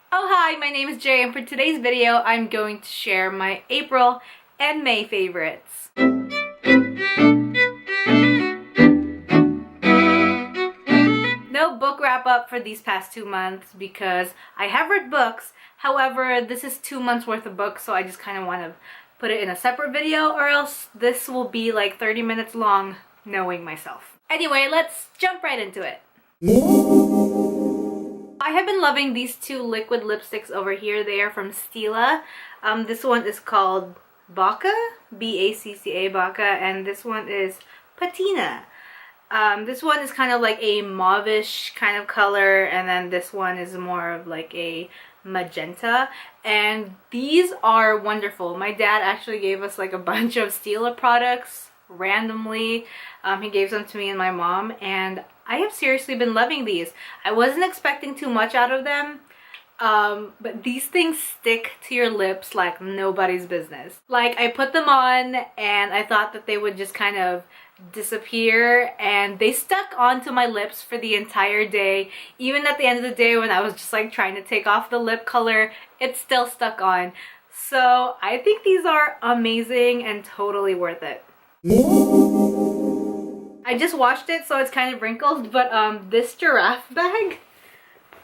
Oh hi, my name is Jay and for today's video I'm going to share my April and May favorites. No book wrap up for these past 2 months because I have read books. However, this is 2 months worth of books, so I just kind of want to put it in a separate video or else this will be like 30 minutes long knowing myself. Anyway, let's jump right into it. I have been loving these two liquid lipsticks over here. They are from Stila. This one is called Bacca, B-A-C-C-A, Bacca, and this one is Patina. This one is kind of like a mauvish kind of color, and then this one is more of like a magenta, and these are wonderful. My dad actually gave us like a bunch of Stila products randomly. He gave them to me and my mom, and I have seriously been loving these. I wasn't expecting too much out of them, but these things stick to your lips like nobody's business. Like, I put them on and I thought that they would just kind of disappear, and they stuck onto my lips for the entire day. Even at the end of the day when I was just like trying to take off the lip color, it still stuck on. So I think these are amazing and totally worth it. I just washed it so it's kind of wrinkled, but this giraffe bag,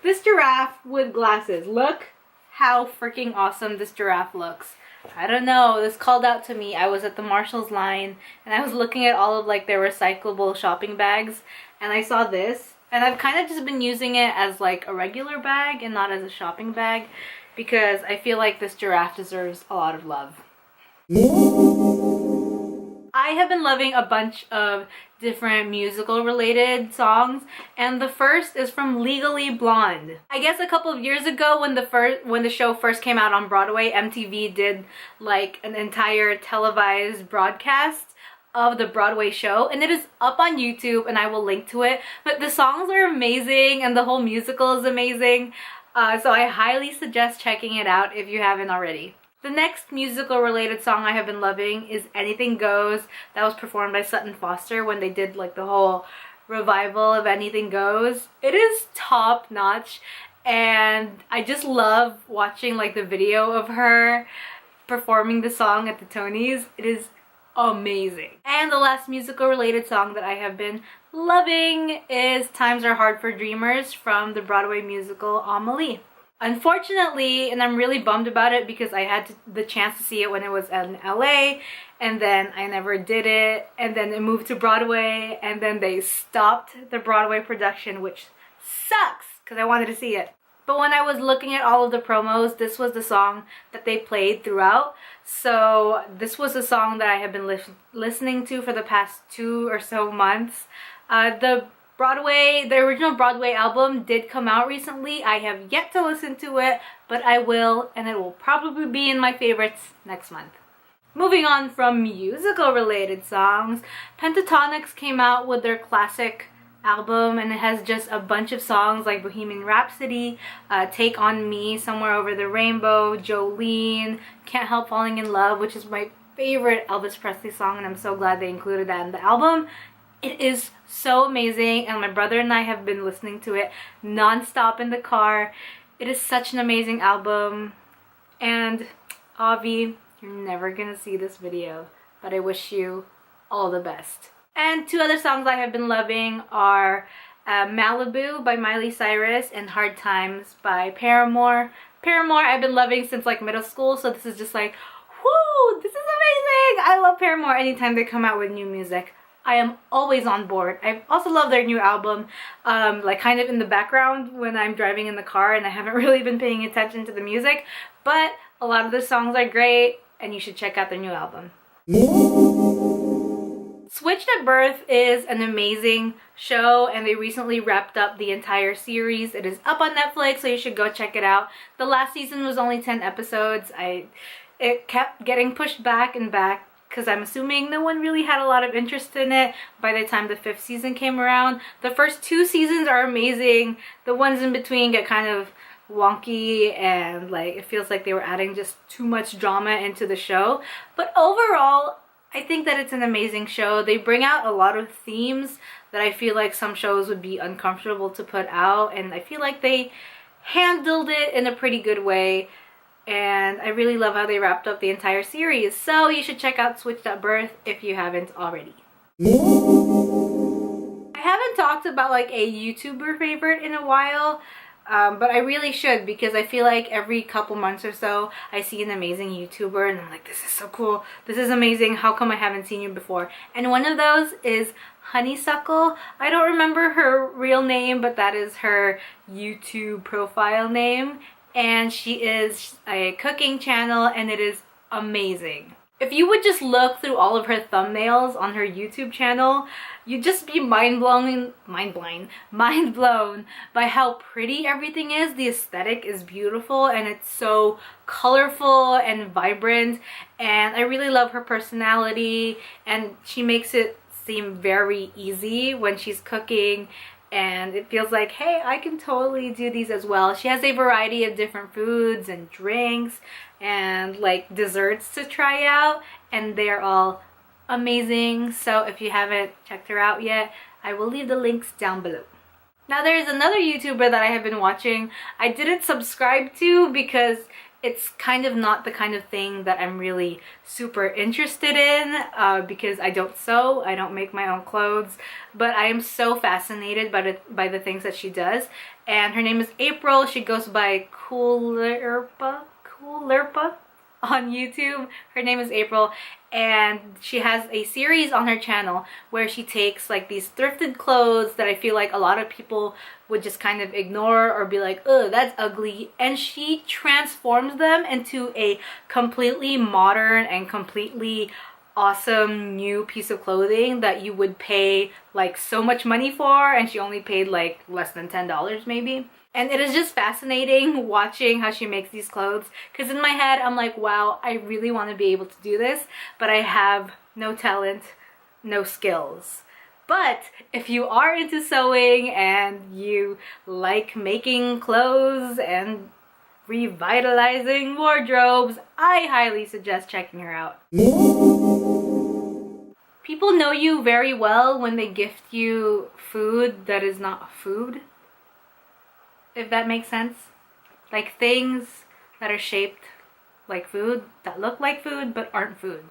this giraffe with glasses, look how freaking awesome this giraffe looks. I don't know, this called out to me. I was at the Marshall's line and I was looking at all of like their recyclable shopping bags, and I saw this, and I've kind of just been using it as like a regular bag and not as a shopping bag because I feel like this giraffe deserves a lot of love. I have been loving a bunch of different musical related songs, and the first is from Legally Blonde. I guess a couple of years ago when the show first came out on Broadway, MTV did like an entire televised broadcast of the Broadway show, and it is up on YouTube and I will link to it. But the songs are amazing and the whole musical is amazing, so I highly suggest checking it out if you haven't already. The next musical related song I have been loving is Anything Goes. That was performed by Sutton Foster when they did like the whole revival of Anything Goes. It is top notch, and I just love watching like the video of her performing the song at the Tonys. It is amazing. And the last musical related song that I have been loving is Times Are Hard for Dreamers from the Broadway musical Amelie. Unfortunately, and I'm really bummed about it because I had the chance to see it when it was in LA, and then I never did it, and then it moved to Broadway, and then they stopped the Broadway production, which sucks because I wanted to see it. But when I was looking at all of the promos, this was the song that they played throughout. So this was a song that I have been listening to for the past 2 or so months. The original Broadway album did come out recently. I have yet to listen to it, but I will, and it will probably be in my favorites next month. Moving on from musical related songs, Pentatonix came out with their classic album, and it has just a bunch of songs like Bohemian Rhapsody, Take On Me, Somewhere Over the Rainbow, Jolene, Can't Help Falling in Love, which is my favorite Elvis Presley song, and I'm so glad they included that in the album. It is so amazing, and my brother and I have been listening to it non-stop in the car. It is such an amazing album, and Avi, you're never gonna see this video, but I wish you all the best. And 2 other songs I have been loving are Malibu by Miley, Cyrus, and Hard Times by Paramore. Paramore I've been loving since like middle school, so this is just like, whoo, this is amazing! I love Paramore anytime they come out with new music. I am always on board. I also love their new album, like kind of in the background when I'm driving in the car and I haven't really been paying attention to the music, but a lot of the songs are great and you should check out their new album. Switched at Birth is an amazing show, and they recently wrapped up the entire series. It is up on Netflix, so you should go check it out. The last season was only 10 episodes. It kept getting pushed back and back, because I'm assuming no one really had a lot of interest in it by the time the 5th season came around. The first 2 seasons are amazing. The ones in between get kind of wonky, and like it feels like they were adding just too much drama into the show. But overall, I think that it's an amazing show. They bring out a lot of themes that I feel like some shows would be uncomfortable to put out, and I feel like they handled it in a pretty good way. And I really love how they wrapped up the entire series. So you should check out Switch.birth if you haven't already. I haven't talked about like a YouTuber favorite in a while, but I really should, because I feel like every couple months or so I see an amazing YouTuber and I'm like, this is so cool, this is amazing, how come I haven't seen you before? And one of those is Honeysuckle. I don't remember her real name, but that is her YouTube profile name. And she is a cooking channel and it is amazing. If you would just look through all of her thumbnails on her YouTube channel, you'd just be mind blown by how pretty everything is. The aesthetic is beautiful and it's so colorful and vibrant, and I really love her personality, and she makes it seem very easy when she's cooking. And it feels like, hey, I can totally do these as well. She has a variety of different foods and drinks and like desserts to try out, and they're all amazing. So if you haven't checked her out yet, I will leave the links down below. Now there's another YouTuber that I have been watching. I didn't subscribe to because it's kind of not the kind of thing that I'm really super interested in, because I don't sew, I don't make my own clothes, but I am so fascinated by the things that she does. And her name is April. She goes by Coolirpa on YouTube. Her name is April, and she has a series on her channel where she takes like these thrifted clothes that I feel like a lot of people would just kind of ignore or be like, oh, that's ugly, and she transforms them into a completely modern and completely awesome new piece of clothing that you would pay like so much money for, and she only paid like less than $10 maybe. And it is just fascinating watching how she makes these clothes, because in my head I'm like, wow, I really want to be able to do this, but I have no talent, no skills. But if you are into sewing and you like making clothes and revitalizing wardrobes, I highly suggest checking her out. People know you very well when they gift you food that is not food, if that makes sense. Like things that are shaped like food, that look like food but aren't food.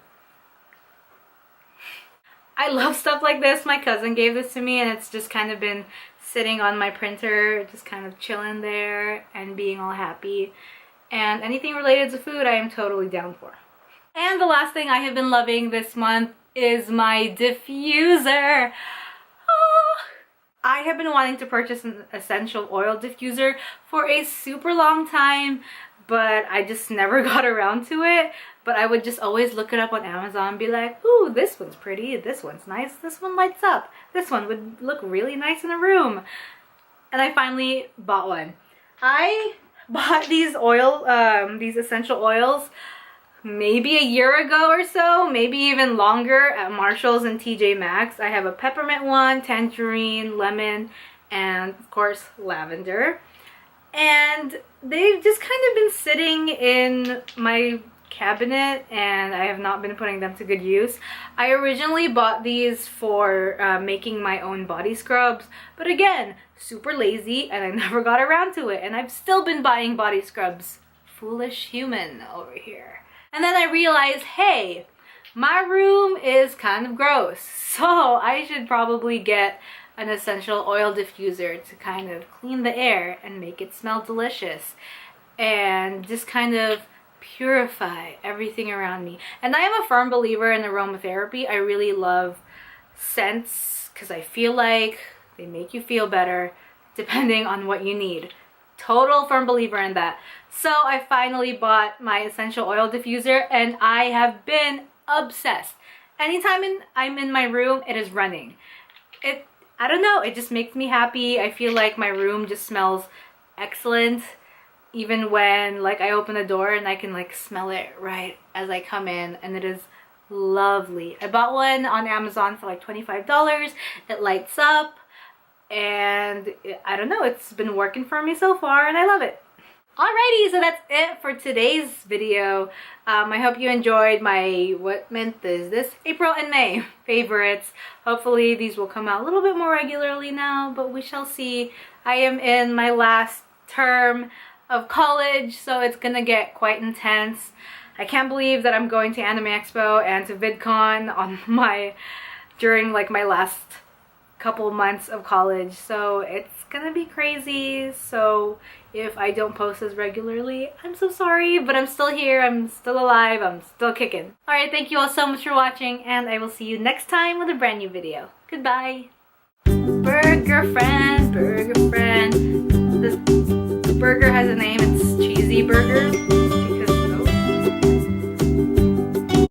I love stuff like this. My cousin gave this to me and it's just kind of been sitting on my printer, just kind of chilling there and being all happy. And anything related to food I am totally down for. And the last thing I have been loving this month is my diffuser. Oh, I have been wanting to purchase an essential oil diffuser for a super long time, but I just never got around to it. But I would just always look it up on Amazon and be like, ooh, this one's pretty, this one's nice, this one lights up, this one would look really nice in a room. And I finally bought one. I bought these essential oils maybe a year ago or so, maybe even longer, at Marshall's and TJ Maxx. I have a peppermint one, tangerine, lemon, and of course lavender. And they've just kind of been sitting in my cabinet and I have not been putting them to good use. I originally bought these for making my own body scrubs, but again, super lazy and I never got around to it, and I've still been buying body scrubs. Foolish human over here. And then I realized, hey, my room is kind of gross, so I should probably get an essential oil diffuser to kind of clean the air and make it smell delicious and just kind of purify everything around me. And I am a firm believer in aromatherapy. I really love scents because I feel like they make you feel better depending on what you need. Total firm believer in that. So I finally bought my essential oil diffuser and I have been obsessed. Anytime I'm in my room, it is running. I don't know, it just makes me happy. I feel like my room just smells excellent. Even when like I open the door and I can like smell it right as I come in, and it is lovely. I bought one on Amazon for like $25. It lights up and I don't know, it's been working for me so far and I love it. Alrighty, so that's it for today's video. I hope you enjoyed my what month is this? April and May favorites. Hopefully these will come out a little bit more regularly now, but we shall see. I am in my last term of college, so it's gonna get quite intense. I can't believe that I'm going to Anime Expo and to VidCon on during like my last couple months of college, so it's gonna be crazy. So if I don't post as regularly, I'm so sorry, but I'm still here, I'm still alive, I'm still kicking. Alright, thank you all so much for watching, and I will see you next time with a brand new video. Goodbye. Burger friend, burger friend. This burger has a name, it's Cheesy Burger.